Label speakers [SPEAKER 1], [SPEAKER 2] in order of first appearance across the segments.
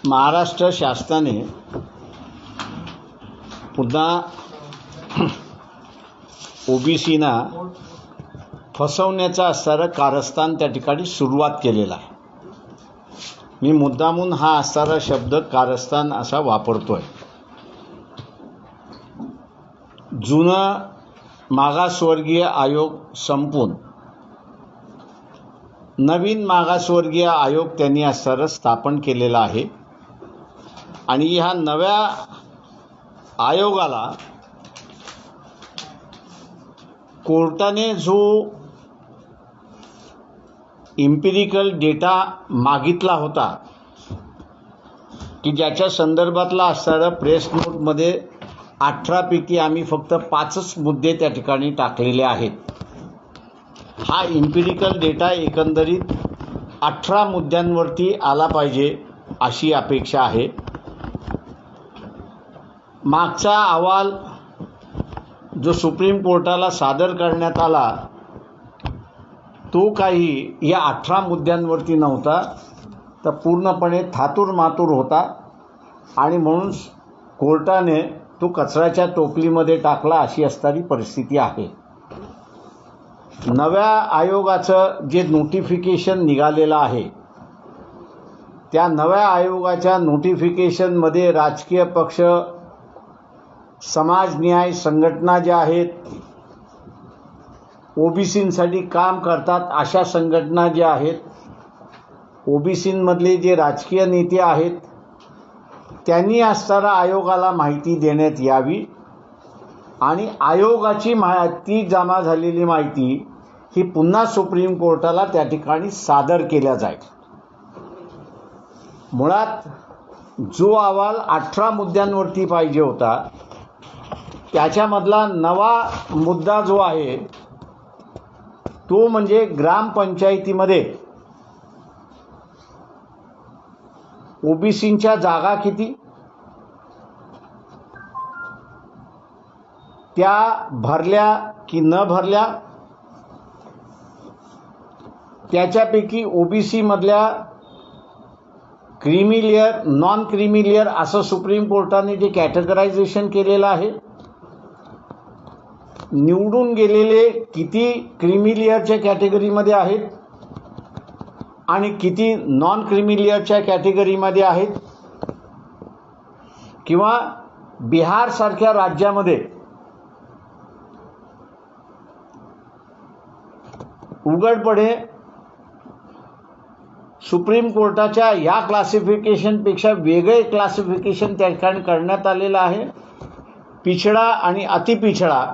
[SPEAKER 1] महाराष्ट्र शासनाने पुन्हा ओबीसीना फसवण्याचा असणारं कारस्थान त्या ठिकाणी सुरुवात केलेला आहे. मी मुद्दामून हा असणारा शब्द कारस्थान असा वापरतोय. जुनं मागासवर्गीय आयोग संपून नवीन मागासवर्गीय आयोग त्यांनी असणारं स्थापन केलेला आहे आणि ह्या नव्या आयोगाला कोर्टाने जो इम्पिरिकल डेटा मागितला होता की ज्याच्या संदर्भातला असणारा प्रेस नोटमध्ये 18 पैकी आम्ही फक्त 5च मुद्दे त्या ठिकाणी टाकलेले आहेत. हा इम्पिरिकल डेटा एकंदरीत 18 मुद्द्यांवरती आला पाहिजे अशी अपेक्षा आहे. मागचा अहवाल जो सुप्रीम कोर्टाला सादर करण्यात आला तो काही या 18 मुद्द्यांवरती नव्हता, तर पूर्णपणे थातूरमातूर होता आणि म्हणून कोर्टाने तो कचऱ्याच्या टोपलीमध्ये टाकला अशी असणारी परिस्थिती आहे. नव्या आयोगाचं जे नोटिफिकेशन निघालेलं आहे त्या नव्या आयोगाच्या नोटिफिकेशनमध्ये राजकीय पक्ष, समाज न्याय संघटना ज्या आहेत, ओबीसींसाठी काम करतात अशा संघटना ज्या आहेत, ओबीसींमधले जे राजकीय नेते आहेत त्यांनी असणारा आयोगाला माहिती देण्यात यावी आणि आयोगाची माहिती जमा झालेली माहिती ही पुन्हा सुप्रीम कोर्टाला त्या ठिकाणी सादर केल्या जाईल. मुळात जो अहवाल 18 मुद्द्यांवरती पाहिजे होता त्याच्यामधला नवा मुद्दा जो आहे तो म्हणजे ग्रामपंचायतीमध्ये ओबीसींच्या जागा किती, त्या भरल्या की न भरल्या, त्याच्यापैकी ओबीसी मधल्या creamy layer, non creamy layer असं सुप्रीम कोर्टाने जे कॅटेगरायझेशन केलेलं आहे, निवडून गेलेले किती क्रीमी लेअरच्या कॅटेगरीमध्ये आहेत आणि किती नॉन क्रीमी लेअरच्या कॅटेगरीमध्ये आहेत, किंवा बिहारसारख्या राज्यामध्ये उघडपणे सुप्रीम कोर्टाच्या या क्लासिफिकेशनपेक्षा वेगळे क्लासिफिकेशन त्या ठिकाणी करण्यात आलेलं आहे. पिछडा आणि अतिपिछडा,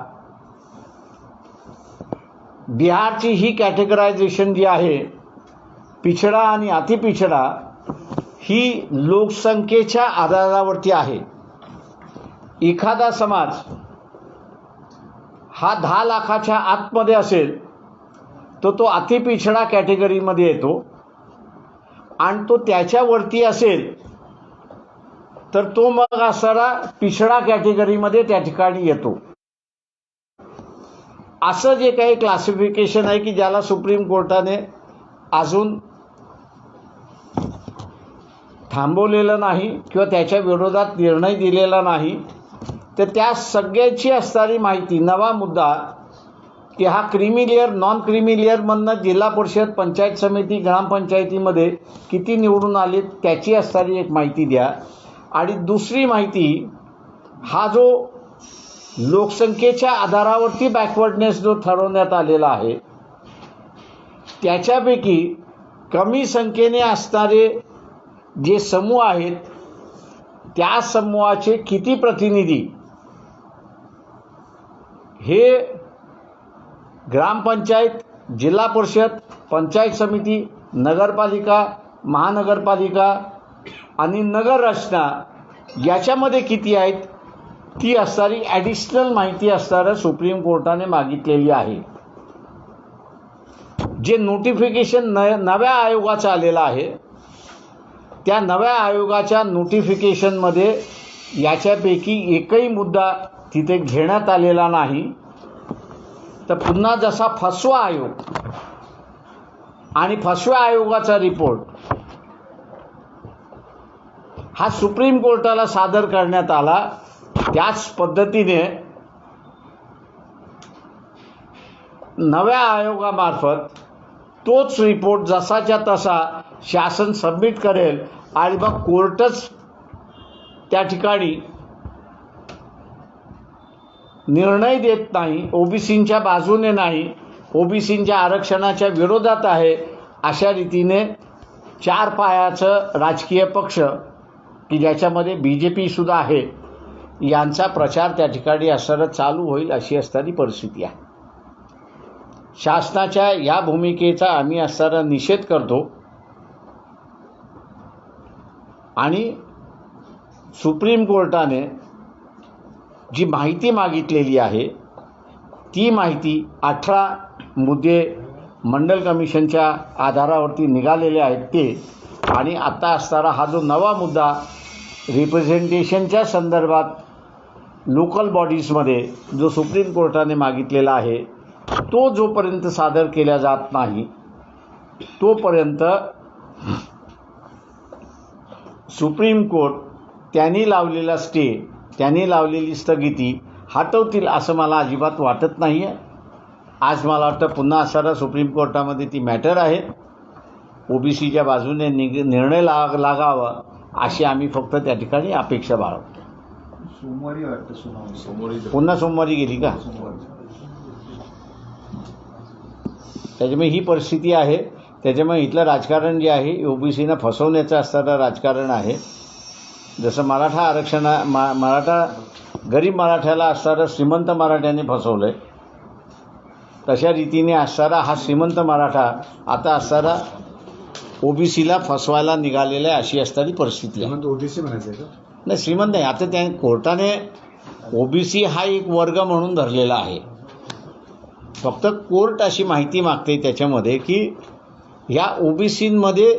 [SPEAKER 1] बिहारची ही कॅटेगरायझेशन जी आहे पिछडा आणि अतिपिछडा ही लोकसंख्येच्या आधारावरती आहे. एखादा समाज हा 10 लाखाच्या आतमध्ये असेल तर तो अतिपिछडा कॅटेगरीमध्ये येतो आणि तो त्याच्यावरती असेल तर तो मग असणारा पिछडा कॅटेगरीमध्ये त्या ठिकाणी येतो. असं जे काही क्लासिफिकेशन आहे की ज्याला सुप्रीम कोर्टाने अजून थांबवलेलं नाही किंवा त्याच्या विरोधात निर्णय दिलेला नाही, तर त्या सगळ्याची असणारी माहिती, नवा मुद्दा की हा क्रीमी लेअर, नॉन क्रीमी लेअरमधनं जिल्हा परिषद, पंचायत समिती, ग्रामपंचायतीमध्ये किती निवडून आले त्याची असणारी एक माहिती द्या. आणि दुसरी माहिती, हा जो लोकसंख्येच्या आधारावरती बॅकवर्डनेस जो ठरवण्यात आलेला आहे त्याच्यापैकी कमी संख्येने असणारे जे समूह आहेत त्या समूहाचे किती प्रतिनिधी हे ग्रामपंचायत, जिल्हा परिषद, पंचायत समिती, नगरपालिका, महानगरपालिका आणि नगर रचना याच्यामध्ये किती आहेत ती असणारी ॲडिशनल माहिती असणारं सुप्रीम कोर्टाने मागितलेली आहे. जे नोटिफिकेशन नव्या आयोगाचं आलेलं आहे त्या नव्या आयोगाच्या नोटिफिकेशनमध्ये याच्यापैकी एकही मुद्दा तिथे घेण्यात आलेला नाही. तर पुन्हा जसा फसवा आयोग आणि फसव्या आयोगाचा रिपोर्ट हा सुप्रीम कोर्टाला सादर करण्यात आला. त्याच पद्धतीने नव्या आयोगामार्फत तोच रिपोर्ट जसाच्या तसा शासन सबमिट करेल आणि मग कोर्टच त्या ठिकाणी निर्णय देत नाही, ओबीसींच्या बाजूने नाही, ओबीसींच्या आरक्षणाच्या विरोधात आहे, अशा रीतीने चार पायाचं राजकीय पक्ष की ज्याच्यामध्ये BJP सुद्धा आहे यांचा प्रचार त्या ठिकाणी असणारं चालू होईल अशी असणारी परिस्थिती आहे. शासनाच्या या भूमिकेचा आम्ही असणारा निषेध करतो आणि सुप्रीम कोर्टाने जी माहिती मागितलेली आहे ती माहिती 18 मुद्दे मंडल कमिशनच्या आधारावरती निघालेले आहेत ते, आणि आता असणारा हा जो नवा मुद्दा रिप्रेझेंटेशनच्या संदर्भात लोकल बॉडीजमध्ये जो सुप्रीम कोर्टाने मागितलेला आहे तो जोपर्यंत सादर केला जात नाही तोपर्यंत सुप्रीम कोर्ट त्यांनी लावलेला स्टे, त्यांनी लावलेली स्थगिती हटवतील असं मला अजिबात वाटत नाही आहे. आज मला वाटतं पुन्हा असणारा सुप्रीम कोर्टामध्ये ती मॅटर आहे. ओबीसीच्या बाजूने निर्णय लागावा अशी आम्ही फक्त त्या ठिकाणी अपेक्षा बाळगतो.
[SPEAKER 2] सोमवारी वाटतं
[SPEAKER 1] पुन्हा सोमवारी गेली का? त्याच्यामुळे ही परिस्थिती आहे. त्याच्यामुळे इथलं राजकारण जे आहे ओबीसीनं फसवण्याचं असणारं राजकारण आहे. जसं मराठा आरक्षण मराठा गरीब मराठ्याला असणारं श्रीमंत मराठ्याने फसवलं आहे, तशा रीतीने असणारा हा श्रीमंत मराठा आता असणारा ओबीसीला फसवायला निघालेला आहे अशी असणारी परिस्थिती आहे.
[SPEAKER 2] ओबीसी म्हणायचं का?
[SPEAKER 1] नाही, श्रीमंत नाही. आता त्या कोर्टाने ओबीसी हा एक वर्ग म्हणून धरलेला आहे. फक्त कोर्ट अशी माहिती मागते त्याच्यामध्ये की ह्या ओबीसींमध्ये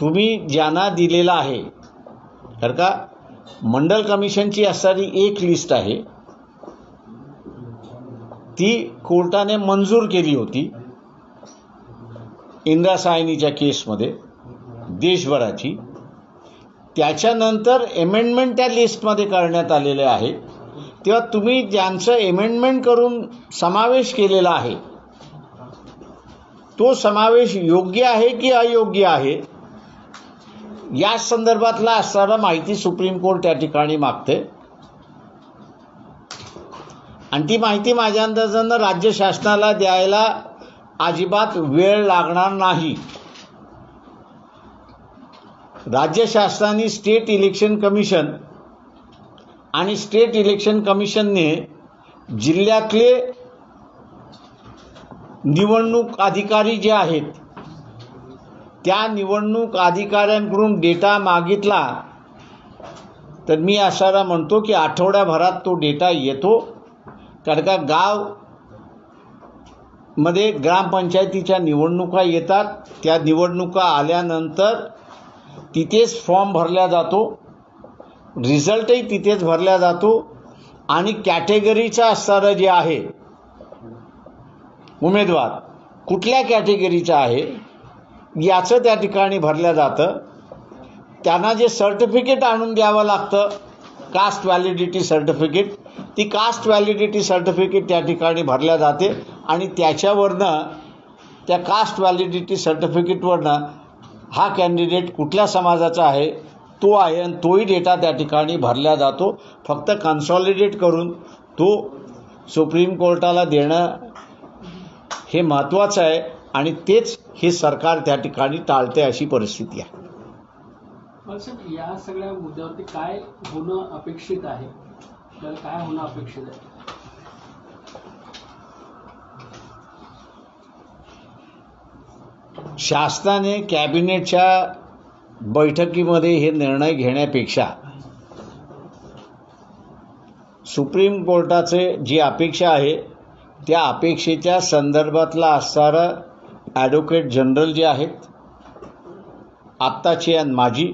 [SPEAKER 1] तुम्ही ज्यांना दिलेला आहे, तर का मंडल कमिशनची असणारी एक लिस्ट आहे ती कोर्टाने मंजूर केली होती इंदिरा सायनीच्या केसमध्ये देशभराची. त्याच्यानंतर अमेंडमेंट त्या लिस्टमध्ये करण्यात आलेले आहे. तेव्हा तुम्ही ज्यांचं अमेंडमेंट करून समावेश केलेला आहे तो समावेश योग्य आहे की अयोग्य आहे या संदर्भातला असणारा माहिती सुप्रीम कोर्ट त्या ठिकाणी मागते, आणि ती माहिती माझ्या अंदाजानं राज्य शासनाला द्यायला अजिबात वेळ लागणार नाही. राज्य शासनाने स्टेट इलेक्शन कमिशन आणि स्टेट इलेक्शन कमिशनने जिल्ह्यातले निवडणूक अधिकारी जे आहेत त्या निवडणूक अधिकाऱ्यांकडून डेटा मागितला तर मी असारा म्हणतो की आठवड्याभरात तो डेटा येतो. कारण का गावमध्ये ग्रामपंचायतीच्या निवडणुका येतात, त्या निवडणुका आल्यानंतर तिथेच फॉर्म भरला जातो, रिझल्टही तिथेच भरला जातो, आणि कॅटेगरीचा असणारं जे आहे उमेदवार कुठल्या कॅटेगरीचा आहे याचं त्या ठिकाणी भरलं जातं. त्यांना जे सर्टिफिकेट आणून द्यावं लागतं कास्ट व्हॅलिडिटी सर्टिफिकेट, ती कास्ट व्हॅलिडिटी सर्टिफिकेट त्या ठिकाणी भरल्या जाते आणि त्याच्यावरनं त्या कास्ट व्हॅलिडिटी सर्टिफिकेटवरनं हा कॅन्डिडेट कुठल्या समाजाचा आहे तो आहे आणि तोही डेटा त्या ठिकाणी भरला जातो. फक्त कन्सॉलिडेट करून तो सुप्रीम कोर्टाला देणं हे महत्त्वाचं आहे आणि तेच हे सरकार त्या ठिकाणी टाळते अशी परिस्थिती आहे.
[SPEAKER 3] साहेब, या सगळ्या मुद्द्यावरती काय होणं अपेक्षित आहे, काय होणं अपेक्षित आहे?
[SPEAKER 1] शासनाने कॅबिनेटच्या बैठकीमध्ये हे निर्णय घेण्यापेक्षा सुप्रीम कोर्टाचे जी अपेक्षा आहे त्या अपेक्षेच्या संदर्भातला असणारं ॲडव्होकेट जनरल जे आहेत आत्ताचे आणि माजी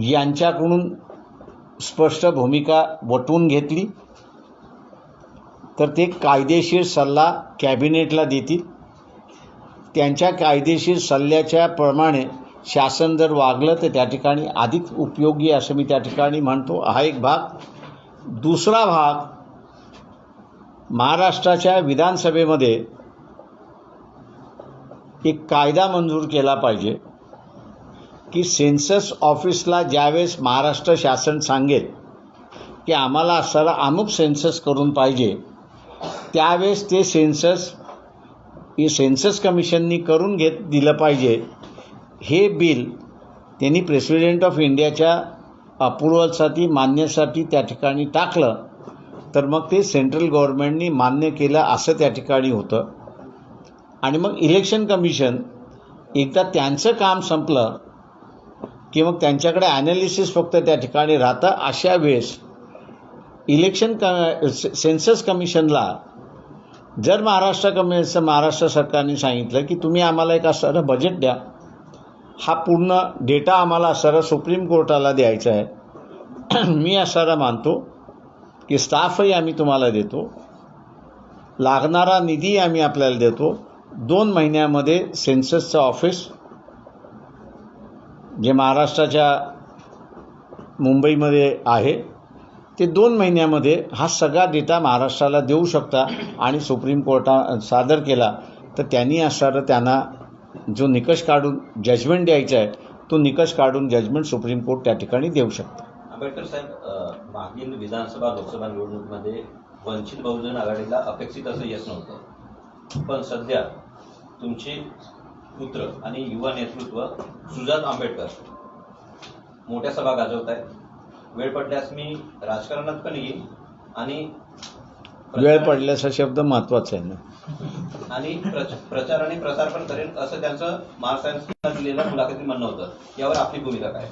[SPEAKER 1] यांच्याकडून स्पष्ट भूमिका वटवून घेतली तर ते कायदेशीर सल्ला कॅबिनेटला देतील. त्यांच्या कायदेशीर सल्ल्याच्या प्रमाणे शासन जर वागलं तर त्या ठिकाणी अधिक उपयोगी असं मी त्या ठिकाणी म्हणतो. हा एक भाग. दुसरा भाग, महाराष्ट्राच्या विधानसभेमध्ये एक कायदा मंजूर केला पाहिजे की सेन्सस ऑफिसला ज्यावेळेस महाराष्ट्र शासन सांगेल की आम्हाला असं अमुक सेन्सस करून पाहिजे, त्यावेळेस ते सेन्सस कमिशननी करून दिलं पाहिजे. हे बिल त्यांनी प्रेसिडेंट ऑफ इंडियाच्या अप्रुव्हलसाठी, मान्यसाठी त्या ठिकाणी टाकलं तर मग ते सेंट्रल गव्हर्नमेंटनी मान्य केलं असं त्या ठिकाणी होतं. आणि मग इलेक्शन कमिशन एकदा त्यांचं काम संपलं की मग त्यांच्याकडे ॲनालिसिस फक्त त्या ठिकाणी राहतं. अशा वेळेस सेन्सस कमिशनला जर महाराष्ट्र सरकारने सांगितलं की तुम्ही आम्हाला एक असणारं बजेट द्या, हा पूर्ण डेटा आम्हाला असणारा सुप्रीम कोर्टाला द्यायचा आहे, मी असणारा मानतो की स्टाफही आम्ही तुम्हाला देतो, लागणारा निधी आम्ही आपल्याला देतो, 2 महिन्यामध्ये सेन्ससचं ऑफिस जे महाराष्ट्राच्या मुंबईमध्ये आहे ते 2 महिन्यामध्ये हा सगळा डेटा महाराष्ट्राला देऊ शकता. आणि सुप्रीम कोर्टात सादर केला तर त्यांनी असणारं त्यांना जो निकष काढून जजमेंट द्यायचा आहे तो निकष काढून जजमेंट सुप्रीम कोर्ट त्या ठिकाणी देऊ शकतं.
[SPEAKER 4] आंबेडकर साहेब, मागील विधानसभा लोकसभा निवडणुकीमध्ये वंचित बहुजन आघाडीला अपेक्षित असं यश नव्हतं, पण सध्या तुमचे पुत्र आणि युवा नेतृत्व सुजात आंबेडकर मोठ्या सभा गाजवत आहेत. वेळ पडल्यास मी राजकारणात पण येईल आणि
[SPEAKER 1] वेळ पडल्याचा शब्द महत्त्वाचा आहे ना,
[SPEAKER 4] आणि प्रचार आणि प्रसार पण करेल असं त्यांचं महाराष्ट्राला दिलेल्या मुलाखतीत म्हणणं होतं. यावर आपली भूमिका काय?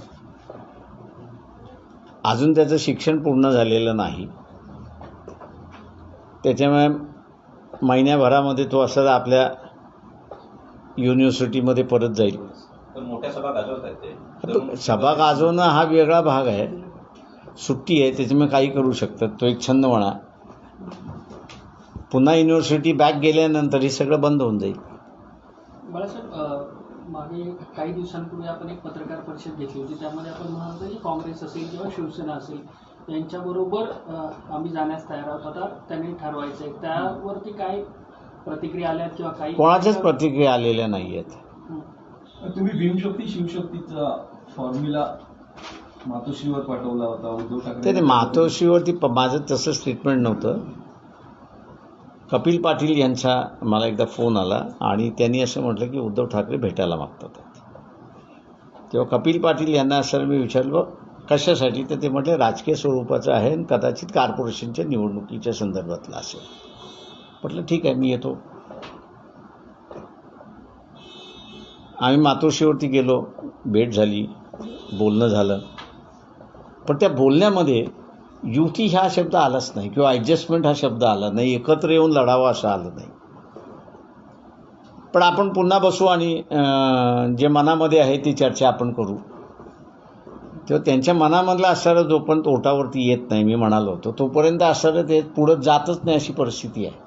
[SPEAKER 1] अजून त्याचं शिक्षण पूर्ण झालेलं नाही, त्याच्यामुळे महिन्याभरामध्ये तो असं आपल्या युनिव्हर्सिटीमध्ये परत जाईल.
[SPEAKER 4] पण मोठ्या सभा गाजवत आहेत ते.
[SPEAKER 1] सभा गाजवणं हा वेगळा भाग आहे, सुट्टी आहे, त्याच्यामुळे काही करू शकतात. तो एक छंद म्हणा. पुन्हा युनिव्हर्सिटी बॅक गेल्यानंतर हे सगळं बंद होऊन जाईल.
[SPEAKER 3] बाळासाहेब, मागे काही दिवसांपूर्वी आपण एक पत्रकार परिषद घेतली होती, त्यामध्ये आपण म्हणत होतो की काँग्रेस असेल किंवा शिवसेना असेल यांच्याबरोबर आम्ही जाण्यास तयार आहोत, आता त्यांनी ठरवायचं आहे. त्यावरती काय प्रतिक्रिया आल्या किंवा काही?
[SPEAKER 1] कोणाच्याच प्रतिक्रिया आलेल्या नाही आहेत.
[SPEAKER 2] तुम्ही भीमशक्ती शिवशक्तीचा फॉर्म्युला मातोश्रीवर पाठवला होता उद्धव ठाकरे.
[SPEAKER 1] ते मातोश्रीवरती माझं तसं स्टेटमेंट नव्हतं. कपिल पाटील यांचा मला एकदा फोन आला आणि त्यांनी असं म्हटलं की उद्धव ठाकरे भेटायला मागतात. तेव्हा कपिल पाटील यांना असं मी विचारलं कशासाठी, तर ते म्हटले राजकीय स्वरूपाचं आहे आणि कदाचित कॉर्पोरेशनच्या निवडणुकीच्या संदर्भातलं असेल. म्हटलं ठीक आहे, मी येतो. आम्ही मातोश्रीवरती गेलो, भेट झाली, बोलणं झालं. पण त्या बोलण्यामध्ये युती हा शब्द आलाच नाही किंवा ॲडजस्टमेंट हा शब्द आला नाही, एकत्र येऊन लढावं असं आलं नाही. पण आपण पुन्हा बसू आणि जे मनामध्ये आहे ती चर्चा आपण करू. तेव्हा त्यांच्या मनामधला असणारा जोपर्यंत ओटावरती येत नाही, मी म्हणालो होतो, तोपर्यंत असणारं ते पुढं जातच नाही अशी परिस्थिती आहे.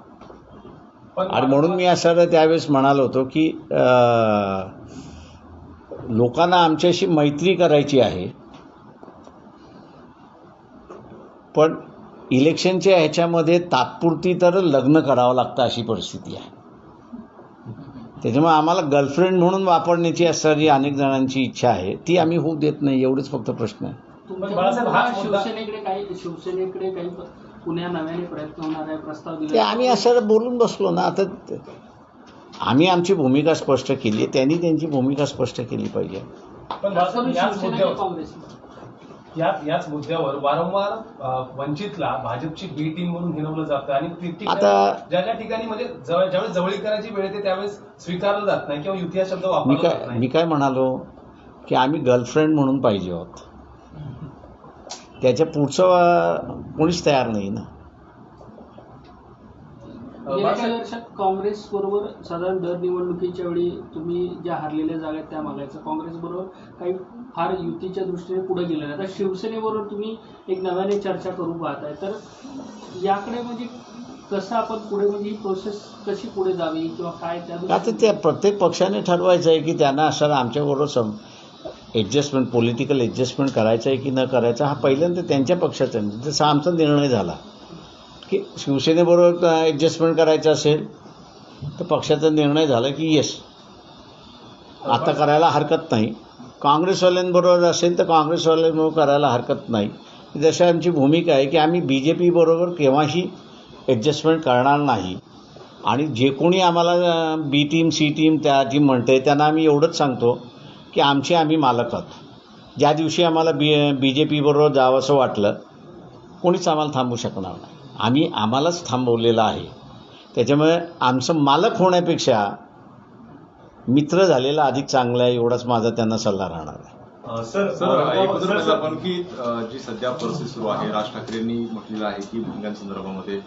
[SPEAKER 1] आणि म्हणून मी असणारं त्यावेळेस म्हणालो होतो की लोकांना आमच्याशी मैत्री करायची आहे, पण इलेक्शनच्या ह्याच्यामध्ये तात्पुरती तर लग्न करावं लागतं अशी परिस्थिती आहे. त्याच्यामुळे आम्हाला गर्लफ्रेंड म्हणून वापरण्याची असणारी अनेक जणांची इच्छा आहे, ती आम्ही होऊ देत नाही. एवढंच फक्त प्रश्न आहे.
[SPEAKER 3] शिवसेनेकडे काही पुन्हा नव्याने प्रयत्न होणार आहे, प्रस्ताव
[SPEAKER 1] ते
[SPEAKER 3] दिला?
[SPEAKER 1] आम्ही असं बोलून बसलो ना. आता आम्ही आमची भूमिका स्पष्ट केली आहे, त्यांनी त्यांची भूमिका स्पष्ट केली पाहिजे.
[SPEAKER 5] पण याच मुद्द्यावर वारंवार वंचितला भाजपची बी टीम म्हणून हिणवलं जातं आणि
[SPEAKER 1] आता
[SPEAKER 5] ज्या ठिकाणी म्हणजे ज्यावेळेस जवळीक करायची वेळ येते त्यावेळेस स्वीकारलं जात नाही किंवा युती हा शब्द वापरला जात नाही.
[SPEAKER 1] मी काय म्हणालो की आम्ही गर्लफ्रेंड म्हणून पाहिजे आहोत, त्याच्या पुढचं कोणीच तयार नाही ना.
[SPEAKER 3] गेल्या काही वर्षात काँग्रेस बरोबर साधारण दर निवडणुकीच्या वेळी तुम्ही ज्या हारलेल्या जागा आहेत त्या मागायचं, काँग्रेस बरोबर काही फार युतीच्या दृष्टीने पुढे गेले नाही. आता शिवसेनेबरोबर तुम्ही एक नव्याने चर्चा करू पाहताय, तर याकडे म्हणजे कसं आपण पुढे, म्हणजे ही प्रोसेस कशी पुढे जावी किंवा काय त्या?
[SPEAKER 1] आता त्या प्रत्येक पक्षाने ठरवायचं आहे की त्यांना असं आमच्याबरोबर ॲडजस्टमेंट पॉलिटिकल ॲडजस्टमेंट करायचं आहे की न करायचं हा पहिल्यांदा त्यांच्या पक्षाचा निर्णय. जसा आमचा निर्णय झाला की शिवसेनेबरोबर ॲडजस्टमेंट करायचं असेल तर पक्षाचा निर्णय झाला की येस आता करायला हरकत नाही. काँग्रेसवाल्यांबरोबर असेल तर काँग्रेसवाल्यांबरोबर करायला हरकत नाही. जशी आमची भूमिका आहे की आम्ही BJP बरोबर केव्हाही ॲडजस्टमेंट करणार नाही. आणि जे कोणी आम्हाला B टीम C टीम त्या टीम म्हणते त्यांना आम्ही एवढंच सांगतो की आम्ही मालक आहोत. ज्या दिवशी आम्हाला BJP बरोबर जावंसं वाटलं कोणीच आम्हाला थांबवू शकणार नाही. आम्हालाच थांबवलेलं आहे. त्याच्यामुळे आमचं मालक होण्यापेक्षा मित्र झालेला अधिक चांगला आहे एवढाच माझा त्यांना सल्ला राहणार आहे.
[SPEAKER 6] सर एकूणच पाहिलं आपण की जी सध्या परिस्थिती सुरू आहे, राज ठाकरेंनी म्हटलेलं आहे की भोंग्यांसंदर्भामध्ये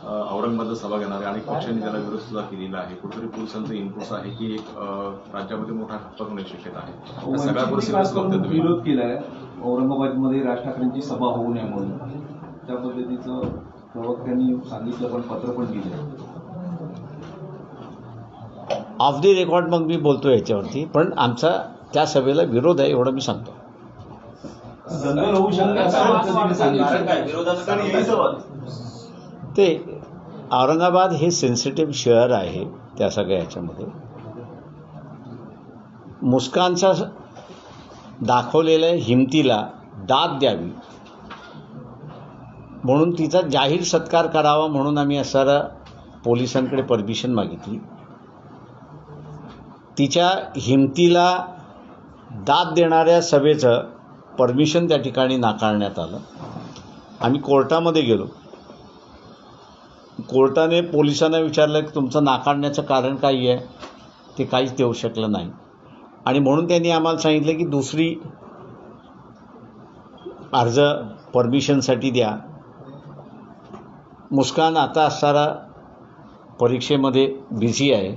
[SPEAKER 6] औरंगाबादला सभा घेणार आहे आणि पक्षांनी त्याला विरोध सुद्धा केलेला आहे. कुठेतरी पोलिसांचं इनपुट आहे की एक राज्यामध्ये मोठा खतरा होण्याची शक्यता आहे. सगळ्या परिस्थितीत
[SPEAKER 2] विरोध केलाय औरंगाबादमध्ये राज ठाकरेंची सभा होऊ नये म्हणून, त्या पद्धतीचं प्रवक्त्यांनी सांगितलं, पण पत्र पण दिलं.
[SPEAKER 1] ऑफ द रेकॉर्ड मग मी बोलतो याच्यावरती, पण आमचा त्या सभेला विरोध आहे एवढं मी सांगतो.
[SPEAKER 2] दंगल होऊ
[SPEAKER 4] काय विरोधाचं कारण काय?
[SPEAKER 1] ते औरंगाबाद हे सेन्सिटिव्ह शहर आहे. त्या सगळ्या याच्यामध्ये मुस्कानचा दाखवलेल्या हिमतीला दाद द्यावी म्हणून तिचा जाहीर सत्कार करावा म्हणून आम्ही असणारा पोलिसांकडे परमिशन मागितली. तिच्या हिमतीला दाद देणाऱ्या सभेचं परमिशन त्या ठिकाणी नाकारण्यात आलं. आम्ही कोर्टामध्ये गेलो. कोर्टाने पोलिसांना विचारलं की तुमचं नाकारण्याचं कारण काय आहे, ते काहीच देऊ शकलं नाही. आणि म्हणून त्यांनी आम्हाला सांगितलं की दुसरी अर्ज परमिशनसाठी द्या. मुस्कान आता असणारा परीक्षेमध्ये बिझी आहे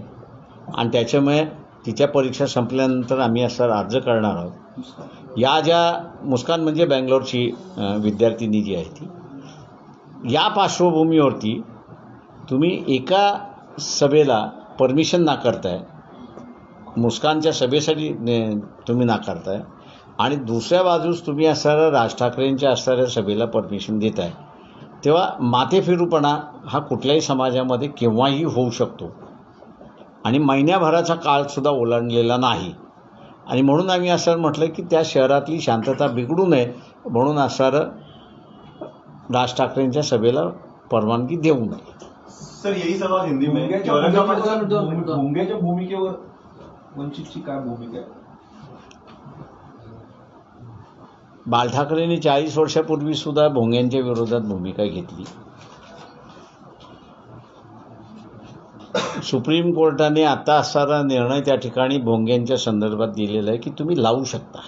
[SPEAKER 1] आणि त्याच्यामुळे तिच्या परीक्षा संपल्यानंतर आम्ही असणारा अर्ज करणार आहोत. या ज्या मुस्कान म्हणजे बँगलोरची विद्यार्थिनी जी आहे ती, या पार्श्वभूमीवरती तुम्ही एका सभेला परमिशन नाकारताय, मुस्कानच्या सभेसाठी तुम्ही नाकारताय आणि दुसऱ्या बाजूस तुम्ही असणाऱ्या राज ठाकरेंच्या असणाऱ्या सभेला परमिशन देत आहे. तेव्हा माथेफिरूपणा हा कुठल्याही समाजामध्ये केव्हाही होऊ शकतो आणि महिन्याभराचा काळसुद्धा ओलांडलेला नाही. आणि म्हणून आम्ही असं म्हटलं की त्या शहरातली शांतता बिघडू नये म्हणून असणारं राज ठाकरेंच्या सभेला परवानगी देऊ नये.
[SPEAKER 6] सर यही सवाल हिंदी में
[SPEAKER 2] भोंग्याच्या भूमिकेवर वंचितची काय भूमिका आहे?
[SPEAKER 1] बाळ ठाकरेंनी 40 वर्षापूर्वी सुद्धा भोंग्यांच्या विरोधात भूमिका घेतली. सुप्रीम कोर्टाने आता असणारा निर्णय त्या ठिकाणी भोंग्यांच्या संदर्भात दिलेला आहे की तुम्ही लावू शकता,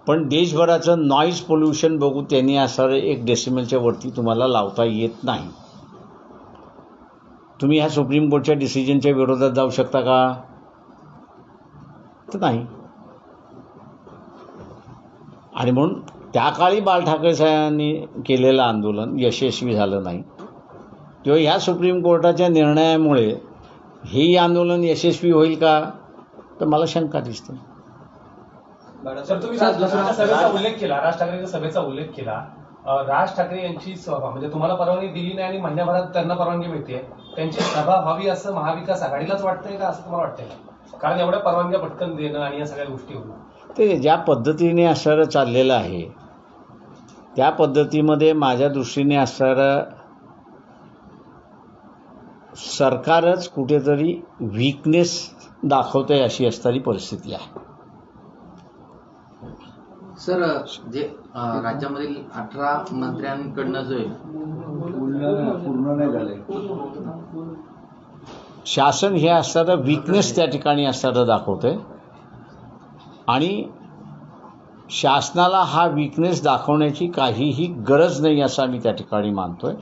[SPEAKER 1] पण देशभराचं नॉईज पोल्युशन बघू त्यांनी असणारं 1 डेसिमलच्या वरती तुम्हाला लावता येत नाही. तुम्ही ह्या सुप्रीम कोर्टच्या डिसिजनच्या विरोधात जाऊ शकता का? तर नाही. आणि म्हणून त्या काळी बाळ ठाकरे साहेबांनी केलेलं आंदोलन यशस्वी झालं नाही. तेव्हा ह्या सुप्रीम कोर्टाच्या निर्णयामुळे हेही आंदोलन यशस्वी होईल का, तर मला शंका दिसते.
[SPEAKER 5] सर तुम्ही सभेचा उल्लेख केला, राज ठाकरेंच्या सभेचा उल्लेख केला. राज ठाकरे यांची सभा म्हणजे तुम्हाला परवानगी दिली नाही आणि महिन्याभरात त्यांना परवानगी मिळते, त्यांची सभा व्हावी असं महाविकास आघाडीलाच वाटतंय का, असं तुम्हाला वाटतंय? कारण एवढ्या परवानग्या पटकन देणं आणि या सगळ्या गोष्टी होणं,
[SPEAKER 1] ते ज्या पद्धतीने असणारं चाललेलं आहे त्या पद्धतीमध्ये माझ्या दृष्टीने असणारं सरकारच कुठेतरी वीकनेस दाखवतंय अशी असणारी परिस्थिती आहे.
[SPEAKER 7] सर, जे राज्यामधील 18 मंत्र्यांकडनं जो आहे
[SPEAKER 2] पूर्ण नाही झालंय.
[SPEAKER 1] शासन हे असणारं वीकनेस त्या ठिकाणी असणारं दाखवतंय आणि शासनाला हा वीकनेस दाखवण्याची काहीही गरज नाही असं आम्ही त्या ठिकाणी मानतोय.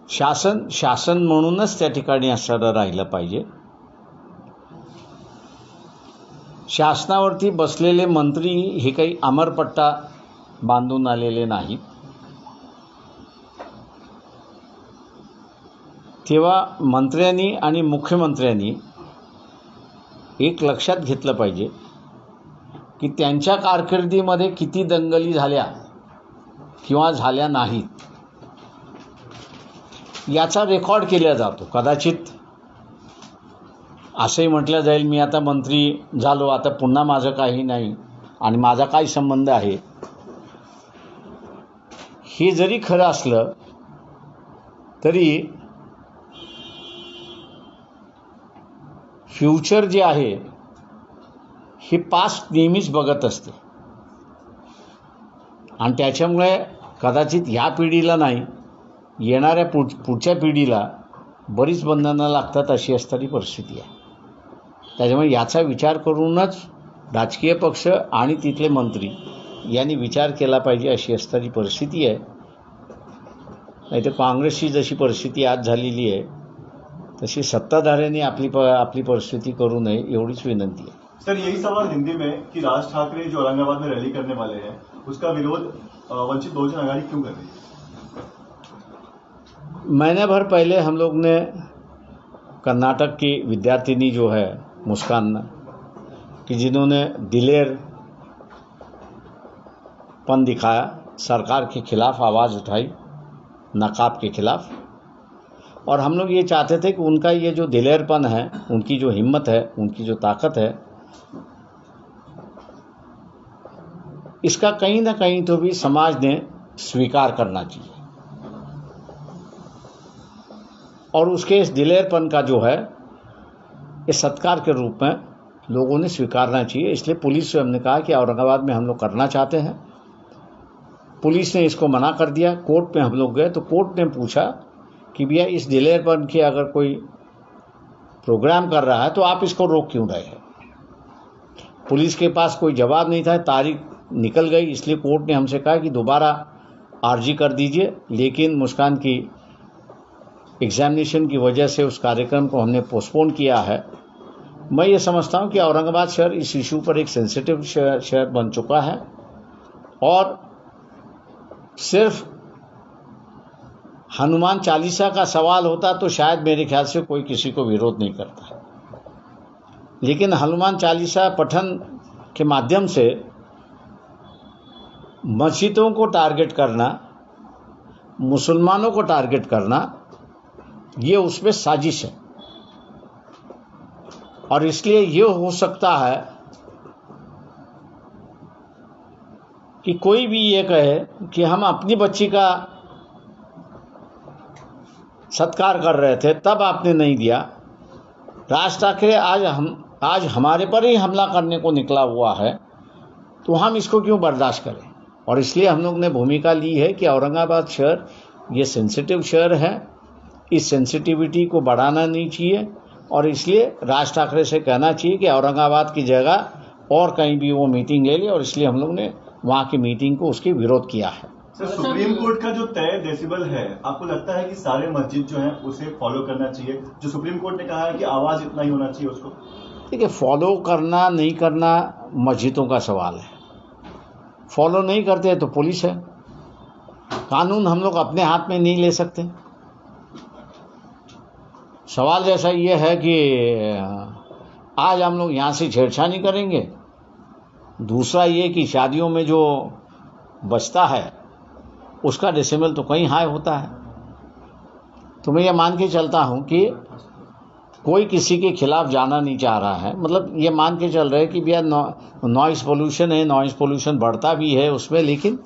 [SPEAKER 1] शासन म्हणूनच त्या ठिकाणी असणारं राहिलं पाहिजे. शासनावरती बसलेले मंत्री हे काही अमरपट्टा बांधून आलेले नाहीत. तेव्हा मंत्र्यांनी आणि मुख्यमंत्र्यांनी एक लक्षात घेतलं पाहिजे की त्यांच्या कारकिर्दीमध्ये किती दंगली झाल्या किंवा झाल्या नाहीत याचा रेकॉर्ड केला जातो. कदाचित असंही म्हटलं जाईल मी आता मंत्री झालो, आता पुन्हा माझं काही नाही आणि माझा काय संबंध आहे. हे जरी खरं असलं तरी फ्युचर जे आहे हे पास्ट नेहमीच बघत असते आणि त्याच्यामुळे कदाचित ह्या पिढीला नाही, येणाऱ्या पुढच्या पिढीला बरीच बंधनं लागतात अशी असणारी परिस्थिती आहे. त्याच्यामुळे याचा विचार करूनच राजकीय पक्ष आणि तिथले मंत्री यांनी विचार केला पाहिजे अशी असणारी परिस्थिती आहे. नाही तर काँग्रेसची जशी परिस्थिती आज झालेली आहे तशी सत्ताधाऱ्यांनी आपली परिस्थिती करू नये एवढीच विनंती आहे.
[SPEAKER 8] सर, यही सवाल हिंदी में कि राज ठाकरे जो औरंगाबाद में रैली करने वाले हैं उसका विरोध वंचित बहुजन आघाड़ी क्यों कर रही है?
[SPEAKER 1] महीने भर पहले हम लोग ने कर्नाटक की विद्यार्थिनी जो है मुस्कान कि जिन्होंने दिलेरपन दिखाया, सरकार के खिलाफ आवाज़ उठाई, नकाब के खिलाफ, और हम लोग ये चाहते थे कि उनका ये जो दिलेरपन है, उनकी जो हिम्मत है, उनकी जो ताकत है, इसका कहीं ना कहीं तो भी समाज ने स्वीकार करना चाहिए और उसके इस दिलेरपन का जो है इस सत्कार के रूप में लोगों ने स्वीकारना चाहिए. इसलिए पुलिस से हमने कहा कि औरंगाबाद में हम लोग करना चाहते हैं. पुलिस ने इसको मना कर दिया. कोर्ट में हम लोग गए तो कोर्ट ने पूछा कि भैया इस दिलेरपन के अगर कोई प्रोग्राम कर रहा है तो आप इसको रोक क्यों रहे हैं. पुलिस के पास कोई जवाब नहीं था. तारीख निकल गई, इसलिए कोर्ट ने हमसे कहा कि दोबारा अर्जी कर दीजिए. लेकिन मुस्कान की एग्जामिनेशन की वजह से उस कार्यक्रम को हमने पोस्टपोन किया है. मैं ये समझता हूँ कि औरंगाबाद शहर इस इशू पर एक सेंसिटिव शहर बन चुका है और सिर्फ हनुमान चालीसा का सवाल होता तो शायद मेरे ख्याल से कोई किसी को विरोध नहीं करता. लेकिन हनुमान चालीसा पठन के माध्यम से मस्जिदों को टारगेट करना, मुसलमानों को टारगेट करना, ये उसमें साजिश है. और इसलिए ये हो सकता है कि कोई भी ये कहे कि हम अपनी बच्ची का सत्कार कर रहे थे तब आपने नहीं दिया. राज ठाकरे आज हमारे पर ही हमला करने को निकला हुआ है तो हम इसको क्यों बर्दाश्त करें. और इसलिए हम लोग ने भूमिका ली है कि औरंगाबाद शहर ये सेंसिटिव शहर है, इस सेंसिटिविटी को बढ़ाना नहीं चाहिए और इसलिए राज ठाकरे से कहना चाहिए कि औरंगाबाद की जगह और कहीं भी वो मीटिंग ले ली. और इसलिए हम लोग ने वहाँ की मीटिंग को उसके विरोध किया है.
[SPEAKER 8] सर, सुप्रीम कोर्ट का जो तय डेसिबल है, आपको लगता है कि सारे मस्जिद जो हैं उसे फॉलो करना चाहिए? जो सुप्रीम कोर्ट ने कहा है कि आवाज इतना ही होना चाहिए उसको.
[SPEAKER 1] देखिए, फॉलो करना नहीं करना मस्जिदों का सवाल है. फॉलो नहीं करते तो पुलिस है. कानून हम लोग अपने हाथ में नहीं ले सकते. सवाल जैसा ये है कि आज हम लोग यहाँ से छेड़छाड़ी करेंगे, दूसरा ये कि शादियों में जो बचता है उसका डेसिमल तो कहीं हाई होता है. तो मैं ये मान के चलता हूँ कि कोई किसी के खिलाफ जाना नहीं चाह रहा है. मतलब ये मान के चल रहे हैं कि भैया नॉइस पोल्यूशन है, नॉइस पोल्यूशन बढ़ता भी है उसमें, लेकिन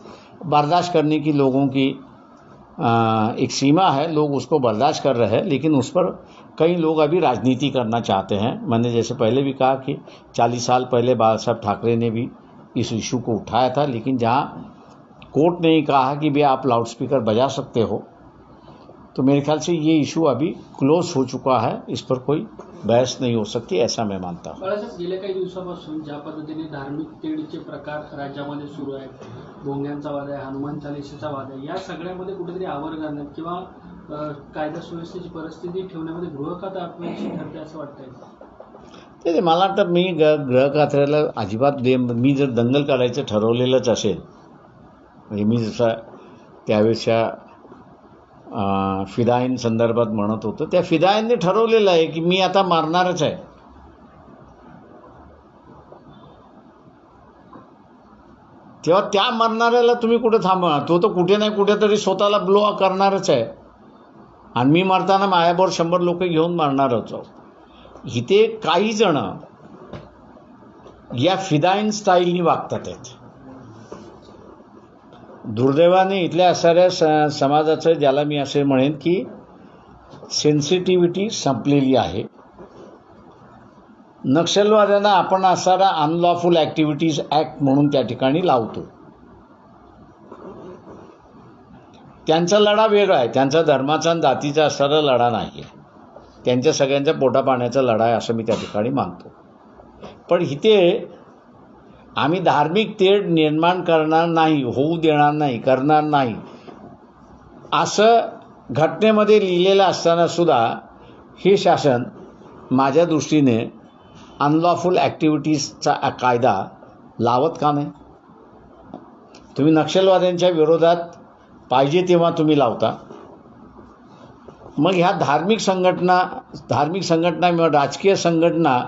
[SPEAKER 1] बर्दाश्त करने की लोगों की एक सीमा है. लोग उसको बर्दाश्त कर रहे हैं, लेकिन उस पर कई लोग अभी राजनीति करना चाहते हैं. मैंने जैसे पहले भी कहा कि 40 साल पहले बाला साहब ठाकरे ने भी इस इशू को उठाया था, लेकिन जहाँ कोर्ट ने ही कहा कि भैया आप लाउड स्पीकर बजा सकते हो, तो मेरे ख्याल से ये इशू अभी क्लोज हो चुका है. इस पर कोई बहस नहीं हो सकती, ऐसा मैं मानता हूँ.
[SPEAKER 3] बाळासाहेब, गेल्या काही दिवसापासून ज्या पद्धतीने धार्मिक तेढीचे प्रकार राज्यामध्ये सुरू आहेत, भोंग्यांचा वाद आहे, हनुमान चालिसेचा वाद आहे, या सगळ्यामध्ये कुठेतरी आवर घालण्यात किंवा कायदा सुव्यवस्थेची परिस्थिती ठेवण्यामध्ये गृह खातं अपयशी ठरते असं वाटतंय?
[SPEAKER 1] ते मला वाटतं मी गृह खात्याला अजिबात मी जर दंगल करायचं ठरवलेलंच असेल, म्हणजे मी जसा त्यावेळेसच्या फिदाईन संदर्भात म्हणत होतं, त्या फिदाईनने ठरवलेलं आहे की मी आता मारणारच आहे. तेव्हा त्या मरणाऱ्याला तुम्ही कुठे थांबवा, तो तर कुठे नाही कुठेतरी स्वतःला ब्लो करणारच आहे. आणि मी मारताना माझ्याबरोबर 100 लोक घेऊन मारणारच आहोत. इथे काही जण या फिदाईन स्टाईलनी वागतात आहेत. दुर्दैवाने इथल्या असणाऱ्या समाजाचं, ज्याला मी असे म्हणेन की सेन्सिटिव्हिटी संपलेली आहे. नक्षलवाद्यांना आपण असणारा अनलॉफुल ॲक्टिव्हिटीज ॲक्ट म्हणून त्या ठिकाणी लावतो. त्यांचा लढा वेगळा आहे. त्यांचा धर्माचा आणि जातीचा असणारा लढा नाही आहे. त्यांच्या सगळ्यांच्या पोटापाण्याचा लढा आहे असं मी त्या ठिकाणी मानतो. पण इथे आम्ही धार्मिक तेढ निर्माण करणार नाही, होऊ देणार नाही, करणार नाही असं घटनेमध्ये लिहिलेलं असताना सुद्धा हे शासन माझ्या दृष्टीने अनलॉफुल ॲक्टिव्हिटीजचा कायदा लावत का नाही? तुम्ही नक्षलवाद्यांच्या विरोधात पाहिजे तेव्हा तुम्ही लावता. मग ह्या धार्मिक संघटना किंवा राजकीय संघटना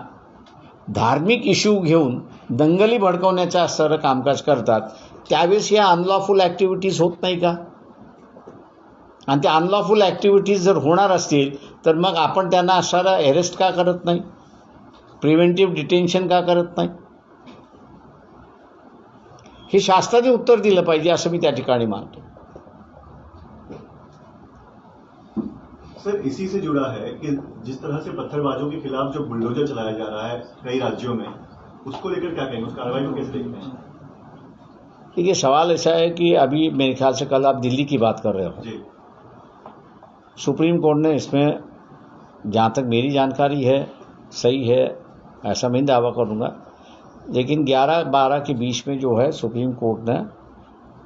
[SPEAKER 1] धार्मिक इश्यू घेऊन दंगली भडकवण्याचं असणारं कामकाज करतात. त्यावेळेस या अनलॉफुल ॲक्टिव्हिटीज होत नाही का? आणि त्या अनलॉफुल ॲक्टिव्हिटीज जर होणार असतील तर मग आपण त्यांना असणारा अरेस्ट का करत नाही? प्रिव्हेंटिव्ह डिटेन्शन का करत नाही? हे शास्त्राने उत्तर दिलं पाहिजे असं मी त्या ठिकाणी मानतो.
[SPEAKER 8] सर, इसी से जुड़ा है कि जिस तरह से पत्थरबाजों के खिलाफ जो बुलडोजर चलाया जा रहा है कई राज्यों में, उसको लेकर क्या कहेंगे? उस कार्रवाई को कैसे देखते हैं?
[SPEAKER 1] देखिए, सवाल ऐसा है कि अभी मेरे ख्याल से कल आप दिल्ली की बात कर रहे हो.
[SPEAKER 8] जी,
[SPEAKER 1] सुप्रीम कोर्ट ने इसमें, जहाँ तक मेरी जानकारी है, सही है ऐसा मैं दावा करूँगा, लेकिन 11-12 के बीच में जो है सुप्रीम कोर्ट ने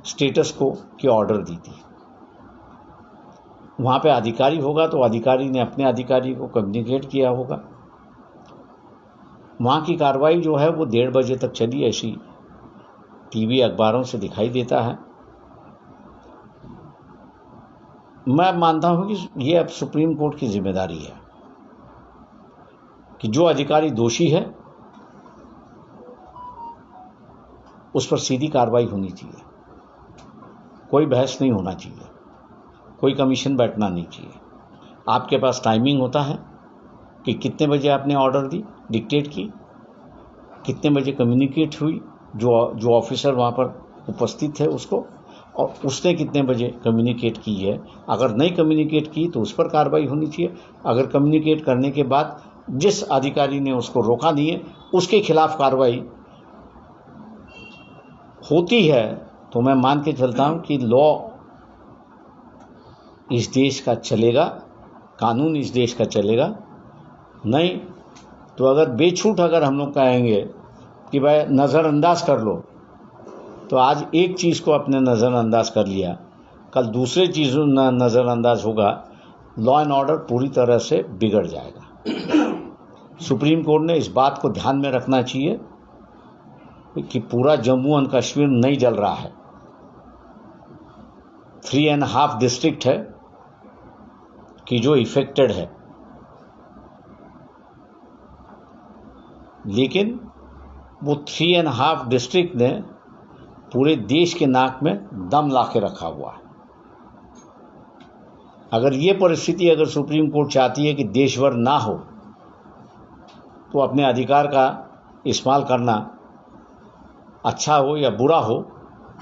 [SPEAKER 1] स्टेटस को की ऑर्डर दी थी. वहाँ पे अधिकारी होगा तो अधिकारी ने अपने अधिकारी को कम्युनिकेट किया होगा. वहाँ की कार्रवाई जो है वो 1:30 बजे तक चली, ऐसी टीवी अखबारों से दिखाई देता है. मैं मानता हूँ कि ये अब सुप्रीम कोर्ट की जिम्मेदारी है कि जो अधिकारी दोषी है उस पर सीधी कार्रवाई होनी चाहिए. कोई बहस नहीं होना चाहिए, कोई कमीशन बैठना नहीं चाहिए. आपके पास टाइमिंग होता है कि कितने बजे आपने ऑर्डर दी, डिक्टेट की, कितने बजे कम्युनिकेट हुई जो ऑफिसर वहाँ पर उपस्थित है उसको, और उसने कितने बजे कम्युनिकेट की है. अगर नहीं कम्युनिकेट की तो उस पर कार्रवाई होनी चाहिए. अगर कम्युनिकेट करने के बाद जिस अधिकारी ने उसको रोका नहीं है उसके खिलाफ कार्रवाई होती है तो मैं मान के चलता हूँ कि लॉ इस देश का चलेगा, कानून इस देश का चलेगा. नहीं तो अगर बेछूट अगर हम लोग कहेंगे कि भाई नज़रअंदाज कर लो, तो आज एक चीज़ को अपने नज़रअंदाज कर लिया, कल दूसरे चीज़ों नज़रअंदाज होगा, लॉ एंड ऑर्डर पूरी तरह से बिगड़ जाएगा. सुप्रीम कोर्ट ने इस बात को ध्यान में रखना चाहिए कि पूरा जम्मू एंड कश्मीर नहीं जल रहा है. 3.5 डिस्ट्रिक्ट है कि जो इफेक्टेड है, लेकिन वो 3.5 डिस्ट्रिक्ट ने पूरे देश के नाक में दम ला के रखा हुआ है. अगर ये परिस्थिति अगर सुप्रीम कोर्ट चाहती है कि देशभर ना हो तो अपने अधिकार का इस्तेमाल करना अच्छा हो या बुरा हो,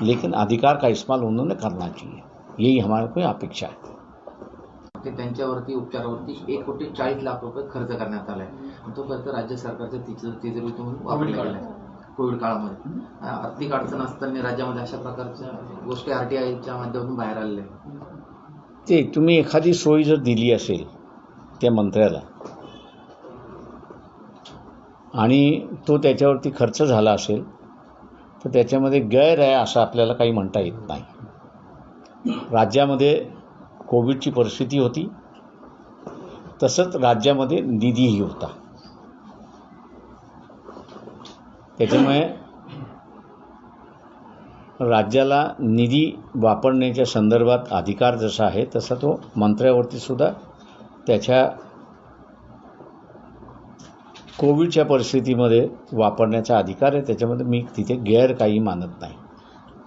[SPEAKER 1] लेकिन अधिकार का इस्तेमाल उन्होंने करना चाहिए. यही हमारे को अपेक्षा है.
[SPEAKER 7] त्यांच्यावरती उपचारावरती 1,40,00,000 रुपये खर्च करण्यात आलाय. तो खर्च राज्य सरकारच्या तिजोरीतून वापरला गेलाय कोविड काळामध्ये. आर्थिक अडचण असताना राज्यामध्ये अशा प्रकारच्या गोष्टी RTIच्या माध्यमातून बाहेर आलेल्या आहेत.
[SPEAKER 1] ते तुम्ही एखादी सोय जर दिली असेल त्या मंत्र्याला आणि तो त्याच्यावरती खर्च झाला असेल तर त्याच्यामध्ये गैर आहे असं आपल्याला काही म्हणता येत नाही. राज्यामध्ये कोविडची परिस्थिती होती, तसंच राज्यामध्ये निधीही होता. त्याच्यामुळे राज्याला निधी वापरण्याच्या संदर्भात अधिकार जसा आहे तसा तो मंत्र्यावरती सुद्धा त्याच्या कोविडच्या परिस्थितीमध्ये वापरण्याचा अधिकार आहे. त्याच्यामध्ये मी तिथे गैर काही मानत नाही.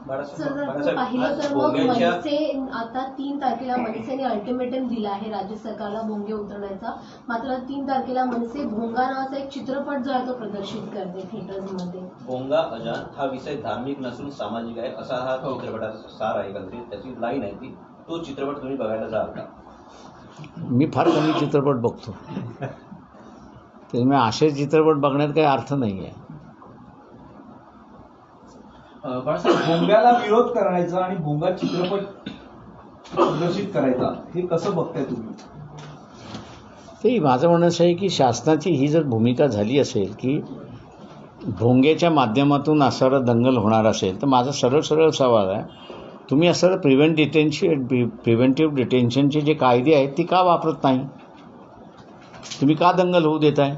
[SPEAKER 9] सर जर आपण पाहिलं तर मग मनसे आता 3 तारखेला मनसेने अल्टिमेटम दिला आहे राज्य सरकारला भोंगे उतरण्याचा. मात्र 3 तारखेला मनसे भोंगा नावाचा एक चित्रपट जो आहे तो प्रदर्शित करते थिएटर्समध्ये.
[SPEAKER 4] भोंगा अजान हा विषय धार्मिक नसून सामाजिक आहे असा हा चित्रपटाचा सार आहे. एकंदरीत त्याची लाईन आहे ती. तो चित्रपट तुम्ही बघायला जाल का?
[SPEAKER 1] मी फार कमी चित्रपट बघतो, त्यामुळे असे चित्रपट बघण्यात काही अर्थ नाही आहे.
[SPEAKER 2] बाळासाहेब, भोंग्याला विरोध करायचा आणि भोंगा चित्रपट प्रदर्शित करायचा हे कसं बघताय तुम्ही?
[SPEAKER 1] ते माझं म्हणणं असं आहे की शासनाची ही जर भूमिका झाली असेल की भोंग्याच्या माध्यमातून असणारा दंगल होणार असेल तर माझा सरळ सवाल आहे, तुम्ही असं प्रिव्हेंटिव्ह डिटेन्शनचे जे कायदे आहेत ती का वापरत नाही? तुम्ही का दंगल होऊ देताय?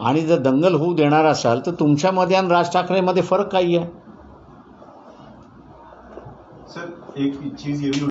[SPEAKER 1] आणि जर दंगल होऊ देणार असाल तर तुमच्यामध्ये आणि राज ठाकरेमध्ये फरक काही आहे?
[SPEAKER 8] सर एक चीज ये भी